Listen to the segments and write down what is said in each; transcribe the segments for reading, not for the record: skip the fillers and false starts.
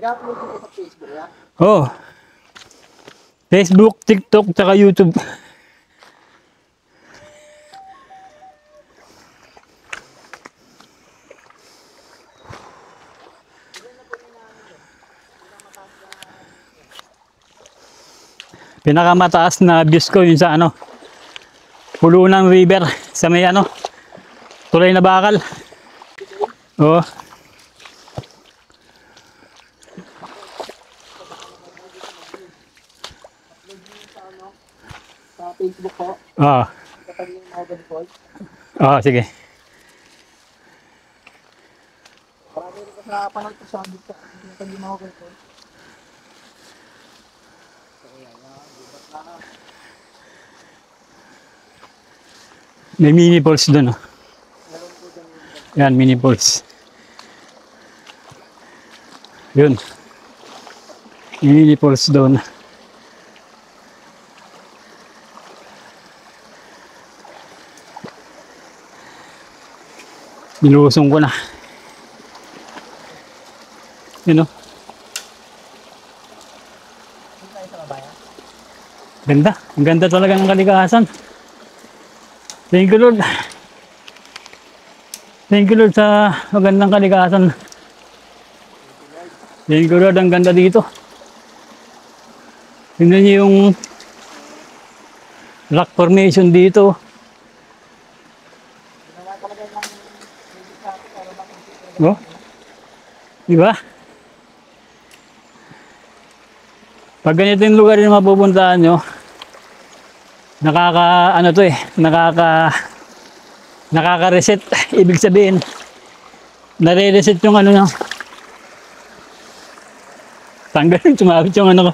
Nag-upload ko sa Facebook, ya? Oh. Facebook, TikTok, tsaka YouTube. Pinakamataas na views ko yun sa ano, Pulo ng River sa may ano, Tulay na Bakal. Oh. Sa Facebook ko. Ah. Kapag yung Mahogany Falls. Ah, sige. Marami rin ko sa panood ko sa video. Kapag yung Mahogany Falls. May mini falls doon. Oh. Yan, mini falls. Yun. Mini falls doon. Nilusong ko na. Yun o. Ganda. Ang ganda talaga ng kalikasan. Thank you Lord. Thank you Lord sa magandang kalikasan. Thank you Lord. Ang ganda dito. Tingnan niyo yung rock formation dito. Oh, diba? Pag ganito yung lugar yung mapupuntahan nyo, nakaka-reset. Ibig sabihin, nare-reset yung ano nyo. Tanggalin, sumabit yung ano ko.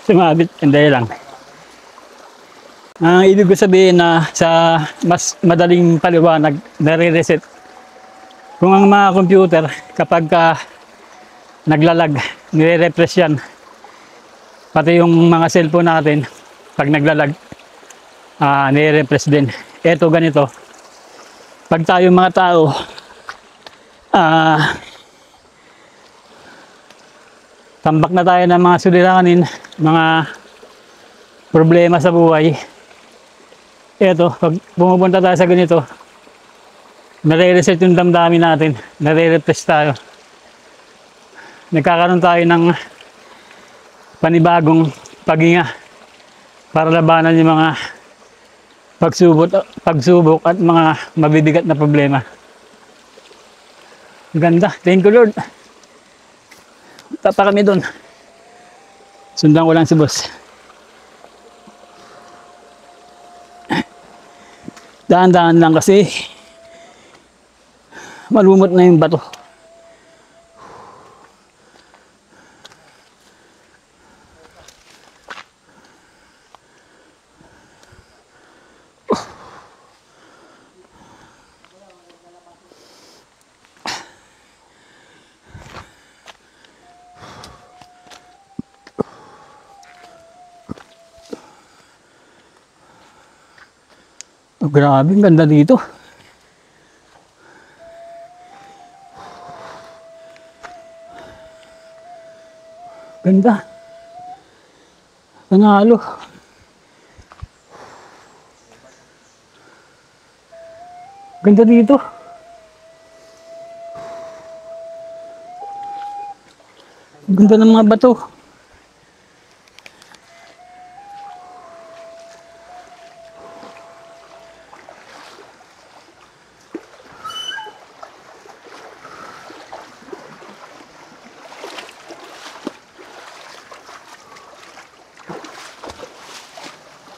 Sumabit, hindi lang. Ang ibig ko sabihin na sa mas madaling paliwanag, nare-reset. Kung ang mga computer, kapag naglalag, nire-refresh yan. Pati yung mga cellphone natin, pag naglalag, nire-refresh din. Eto ganito, pag tayo mga tao, tambak na tayo ng mga suliranin, mga problema sa buhay. Eto, pag pumupunta tayo sa ganito, nare-reset yung damdamin natin, nare-refresh tayo. Nagkakaroon tayo ng panibagong paghinga para labanan yung mga pagsubok at mga mabibigat na problema. Ganda. Thank you Lord. Tapa kami doon. Sundan ko lang si boss. Dahan-dahan lang kasi malumot na yung bato. Oh, grabe, ang ganda dito. Ganda. Panalo. Ganda dito. Ganda ng mga bato.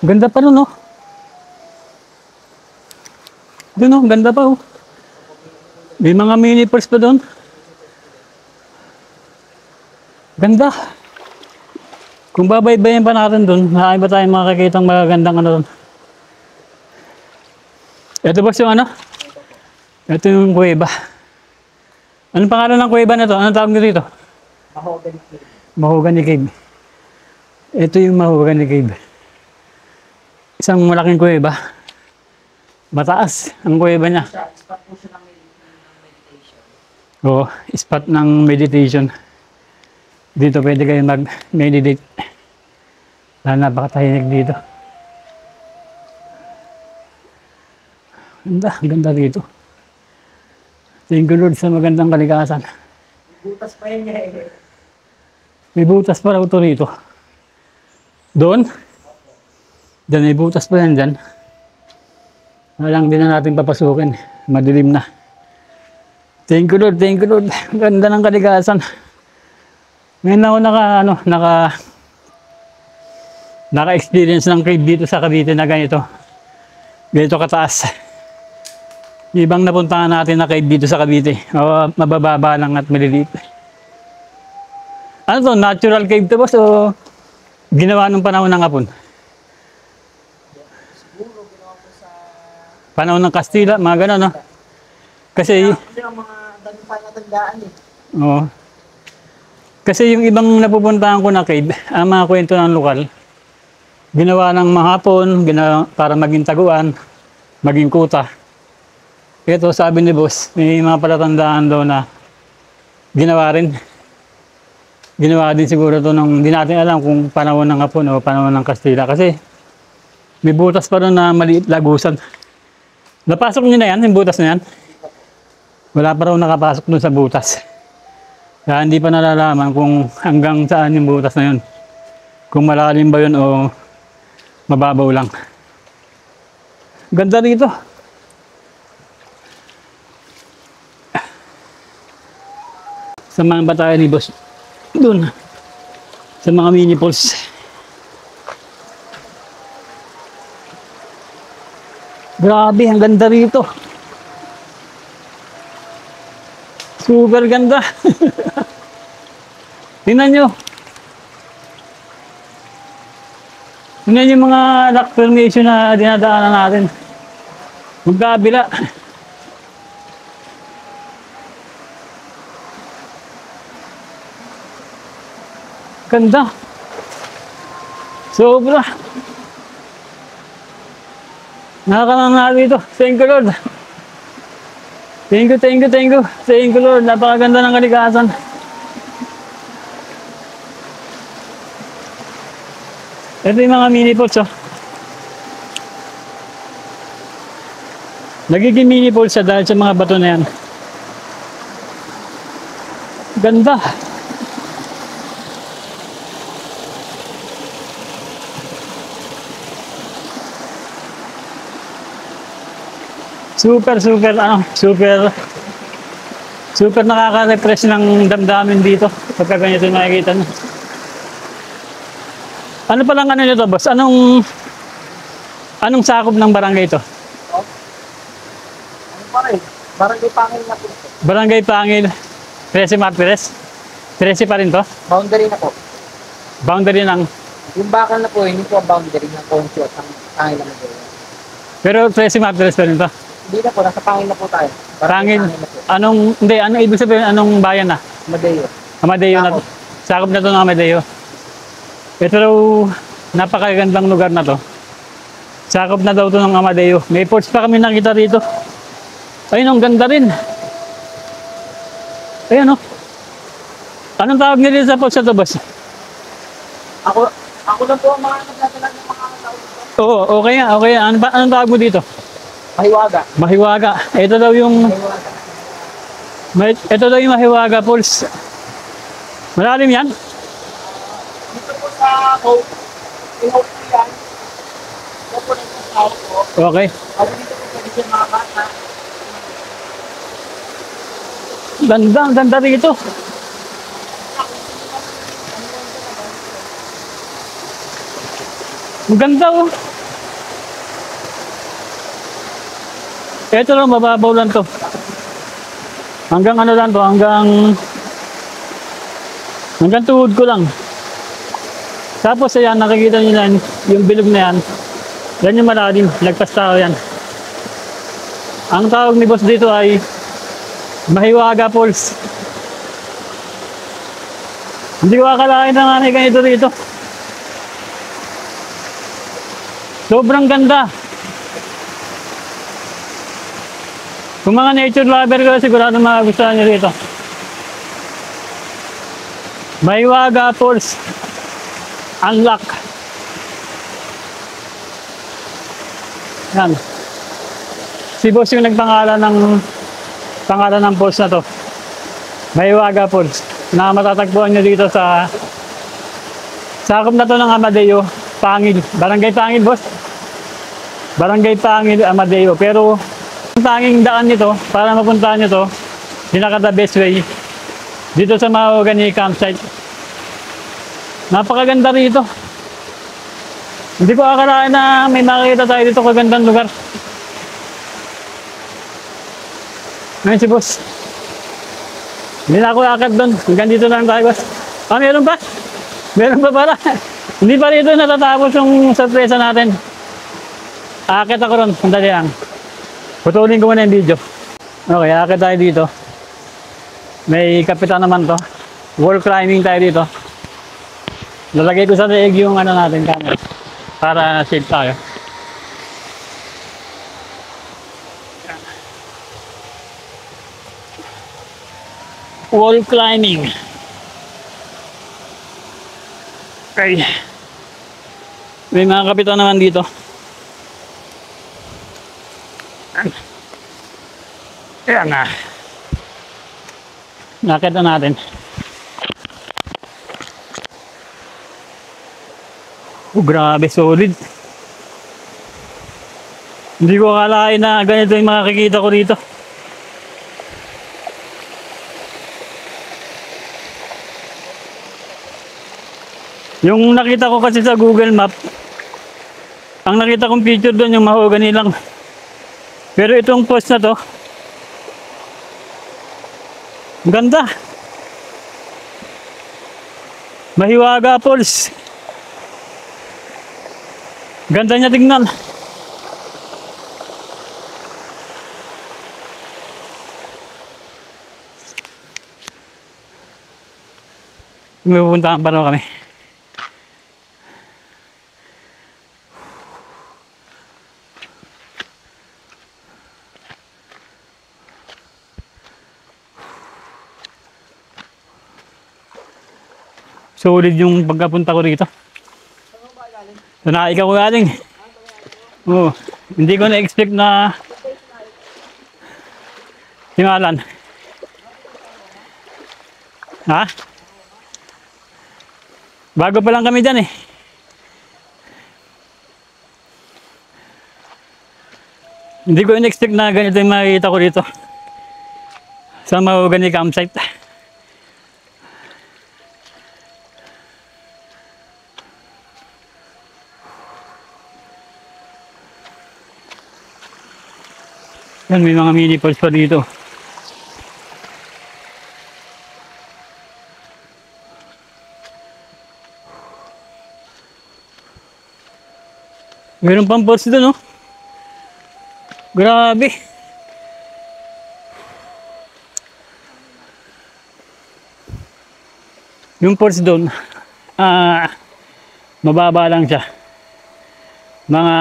Ganda pa nun, oh. Doon, oh. Ganda pa, oh. May mga mini falls pa doon. Ganda. Kung babaybayin pa natin doon, marami ba tayong makakita ng magagandang ano doon. Ito ba yung ano? Ito yung kuweba. Anong pangalan ng kuweba na to? Anong tawag nyo dito? Mahogany Cave. Mahogany Cave. Ito yung Mahogany Cave. Isang malaking kuweba. Mataas ang kuweba niya. Spot po siya ng meditation. Oo, spot ng meditation. Dito pwede kayo mag-meditate. Napakatahimik dito. Ganda dito. Thank you Lord sa magandang kalikasan. Butas pa yun niya eh. May butas pa raw ito rito. Doon? Diyan may butas pa yan dyan. Walang din na natin papasukin. Madilim na. Thank you Lord, thank you Lord. Ganda ng kalikasan. Ngayon ako naka-experience ng cave dito sa Cavite na ganito. Ganito kataas. Ibang napuntahan natin na cave dito sa Cavite. O, mabababa lang at maliliit. Ano to? Natural cave to boss o ginawa nung panahon ng Hapon? Siguro ginawa ko sa... Panahon ng Kastila, mga gano'n, no? Kasi, Kasi ang mga dami pa natandaan eh. oo. Kasi yung ibang napupuntahan ko na cave, ang mga kwento ng lokal, ginawa ng mga Hapon, ginawa para maging taguan, maging kuta. Ito, sabi ni boss, may mga palatandaan daw na ginawa rin. Ginawa din siguro ito nung hindi natin alam kung panahon ng Hapon o panahon ng Kastila. Kasi may butas pa rin na maliit lagusan. Napasok nyo na yan, yung butas na yan? Wala pa raw nakapasok dun sa butas. Kaya hindi pa nalalaman kung hanggang saan yung butas na yun. Kung malalim ba yun o mababaw lang. Ganda rito. Samahan ba tayo ni boss? Doon. Sa mga mini falls. Grabe, ang ganda rito. Super ganda. Tingnan nyo. Tingnan yung mga rock formation na dinadaanan natin. Magkabila. Ganda. Sobra. Nakakananga dito. Thank you Lord. Thank you, thank you, thank you. Thank you Lord. Napakaganda ng kalikasan. Ito yung mga mini falls, oh. Nagiging mini falls siya dahil sa mga bato na yan. Ganda. Super nakaka-refresh ng damdamin dito pagka ganito nakikita nyo. Ano palang ano nito, boss? Anong sakop ng barangay ito? Ano pa rin? Barangay Pangil na po. Barangay Pangil, 13 Martires? 13 pa rin to? Boundary na po. Boundary ng... Yung bakal na po, yun po ang boundary ng Concho at ng Pangil na Madera. Pero 13 Martires pa rin to? Hindi na po, nasa Pangil na po tayo. Pangil? Na po. Anong ibig sabihin, anong bayan na? Madeo. Amadeo na to. Sakop na to ng Amadeo. Ito daw, napakagandang lugar na to. Sakop na daw to ng Amadeo. May ports pa kami nakita rito. Ayun, ang ganda rin. Ayun, oh. Anong tawag nila sa ports na to, boss? Ako lang po ang mga nagdadala ng mga tao dito. Oo, okay nga, okay nga. Anong tawag mo dito? Mahiwaga. Mahiwaga. Ito daw yung... Mahiwaga. Ito daw yung Mahiwaga Falls. Malalim yan? Dito po sa Hope. Yung Hope po yan. Ito po nito sa Hope po. Okay. Ako dito po pwede siya mga bata. Ganda, ang ganda rito. Ang ganda, oh. Ito lang, mababaw lang to. Hanggang ano lang to, hanggang tuhod ko lang. Tapos ayan, nakikita nyo yan, yung bilog na yan. Yan yung malalim, lagpas tao yan. Ang tawag ni boss dito ay Mahiwaga Falls. Hindi ko akalain na nga na ganito dito. Sobrang ganda. Kung mga nature lover ko, sigurado magustuhan nyo dito. Mahiwaga Falls. Unlock. Yan. Si boss yung nagpangalan ng falls na to. Mahiwaga Falls. Na matatagpuan nyo dito sa sakop na to ng Amadeo, Pangil. Barangay Pangil, boss. Barangay Pangil, Amadeo. Pero ang tanging daan nito para mapuntahan nyo to, pinaka the best way dito sa Mahogany campsite. Napakaganda rito. Hindi ko akalain na may makikita tayo dito kagandang lugar. Ngayon si boss. Hindi na ako akit doon. Hanggang dito lang tayo, boss. Ah, meron pa? Meron pa pala. Hindi pa rito natatapos yung sorpresa natin. Akit ako ron. Sandali lang. Putulin ko muna yung video. Okay, akit tayo dito. May kapitan naman to. Wall climbing tayo dito. Lalagay ko sa leeg yung ano natin, camera. Para safe tayo. Wall climbing. Okay. May mga kapitan naman dito. Ayan na. Nakita natin. Oh, grabe, solid. Hindi ko akalain na ganito yung makikita ko dito. Yung nakita ko kasi sa Google Map, ang nakita kong picture doon yung mahogany lang. Pero itong post na to, ang ganda. Mahiwaga Falls. Ganda niya tingnan. May pupuntahan pa naman kami. Solid yung pagkapunta ko rito. So, ikaw ko galing. Oh, hindi ko na-expect na tingalan. Ha? Bago pa lang kami dyan eh. Hindi ko na-expect na ganito yung makikita ko dito. Sa Mahogany campsite. Yan, may mga mini falls pa dito. Meron pang falls doon, oh. Grabe. Yung falls doon, mababa lang siya. Mga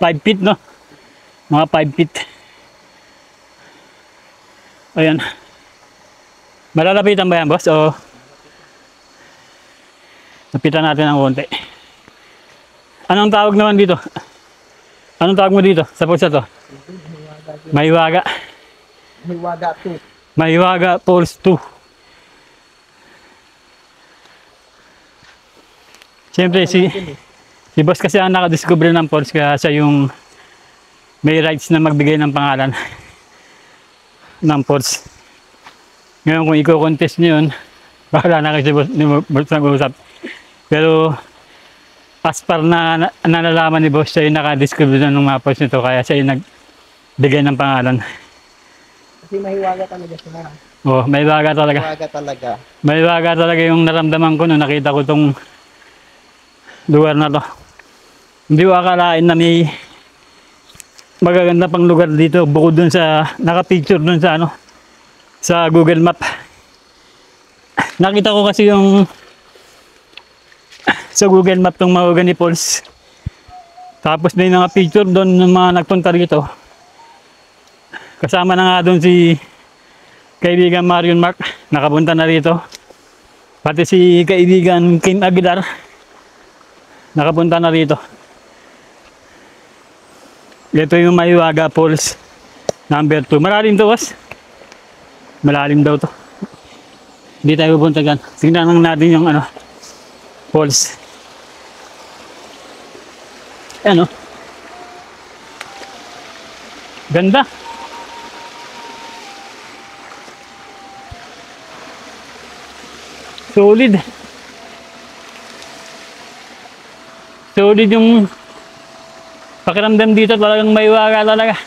5 feet, no? Mga 5 feet. Ayan. Malalapitan ba yan, boss? O lapitan natin ng konti. Anong tawag naman dito? Anong tawag mo dito sa pulsa to? Mahiwaga. Mahiwaga 2. Mahiwaga Falls 2. Siyempre si boss kasi ang nakadiscover ng falls kaya siya yung may rights na magbigay ng pangalan ng falls. Ngayon kung i-contest nyo yun, bahala na kasi ni boss nag-uusap. Pero as par na nalalaman ni boss, siya yung nakadiscover ng mga falls nito kaya siya yung nagbigay ng pangalan. Kasi mahiwaga talaga sila. Oh, mahiwaga talaga. Mahiwaga talaga. Mahiwaga talaga yung naramdaman ko nung nakita ko tong lugar na to. Hindi ko akalain na may magaganda pang lugar dito bukod dun sa naka-picture dun sa ano sa Google Map. Nakita ko kasi yung sa Google Map tong Mahogany Falls. Tapos may mga picture doon ng mga nagpunta rito. Kasama na nga doon si kaibigan Marion Mark, nakapunta na rito. Pati si kaibigan Kim Aguilar, nakapunta na rito. Ito yung Maywaga Falls number 2. Malalim to, boss. Malalim daw to. Hindi tayo pupunta dyan. Tingnan lang natin yung ano, falls. Ano? Ganda. Solid. Solid yung pakiramdam dito, talagang Maywaga talaga.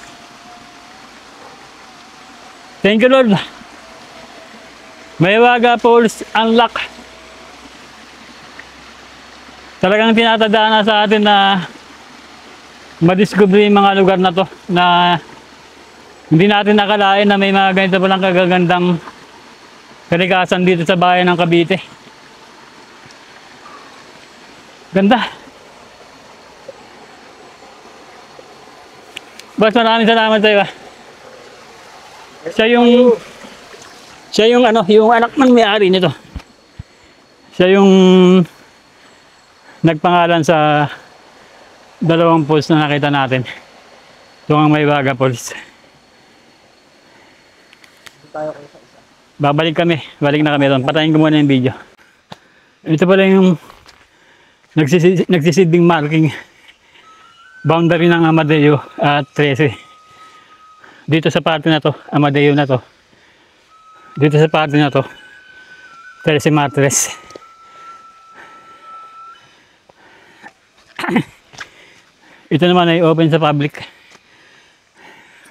Thank you, Lord. Maywaga Falls unlock. Talagang tinatadhana sa atin na madiscover yung mga lugar na to na hindi natin nakalain na may mga ganito palang kagagandang kalikasan dito sa bayan ng Cavite. Ganda. Boss, maraming salamat sa iyo. Siya yung ano, yung anak ng may-ari nito. Siya yung nagpangalan sa dalawang falls na nakita natin. Ito ang Maywaga Falls. Tayo kayo sa isa. Babalik kami. Balik na kami doon. Patayin ko muna yung video. Ito pala yung nagsisilbing marking boundary ng Amadeo at 13. Dito sa parte na to, Amadeo na to. Dito sa parte na to, 13 Martires. Ito naman ay open sa public.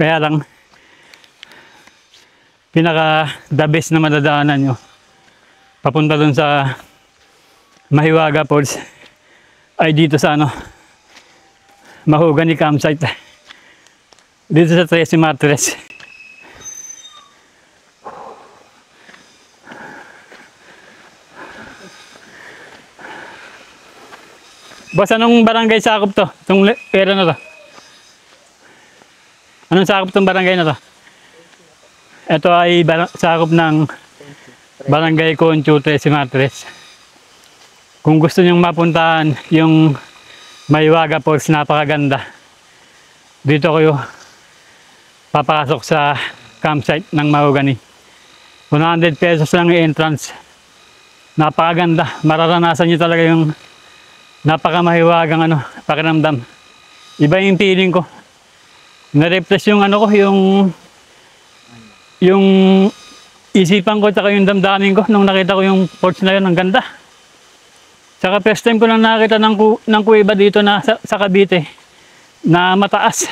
Kaya lang, pinaka the best na madadaanan nyo papunta dun sa Maywaga Falls ay dito sa ano, Mahogany campsite dito sa 13 Martires. Boss, anong barangay sakop to? Itong area na to? Anong sakop tong barangay na to? Ito ay sakop ng Barangay Concho, 13 Martires. Kung gusto nyong mapuntahan yung Maywaga Falls, napakaganda. Dito kayo papasok sa campsite ng Mahogany. 100 pesos lang yung entrance. Napakaganda. Mararanasan nyo talaga yung napakamahiwagang ano, pakiramdam. Iba yung feeling ko. Na-refresh yung ano ko, yung isipan ko at yung damdamin ko nung nakita ko yung falls na yun. Ang ganda. Saka first time ko lang nakita ng kuweba dito na sa Cavite na mataas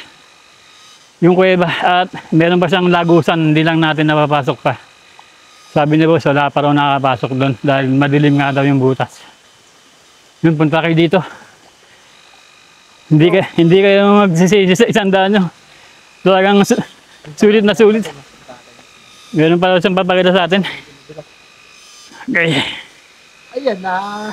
yung kuweba at meron pa siyang lagusan, hindi lang natin napapasok pa. Sabi ni boss, wala pa raw nakapasok doon dahil madilim nga daw yung butas. Yun, punta kayo dito. Hindi kayo magsisisi sa 100 nyo. Talagang sulit na sulit. Meron pa siyang papakita sa atin. Okay. Ayan na.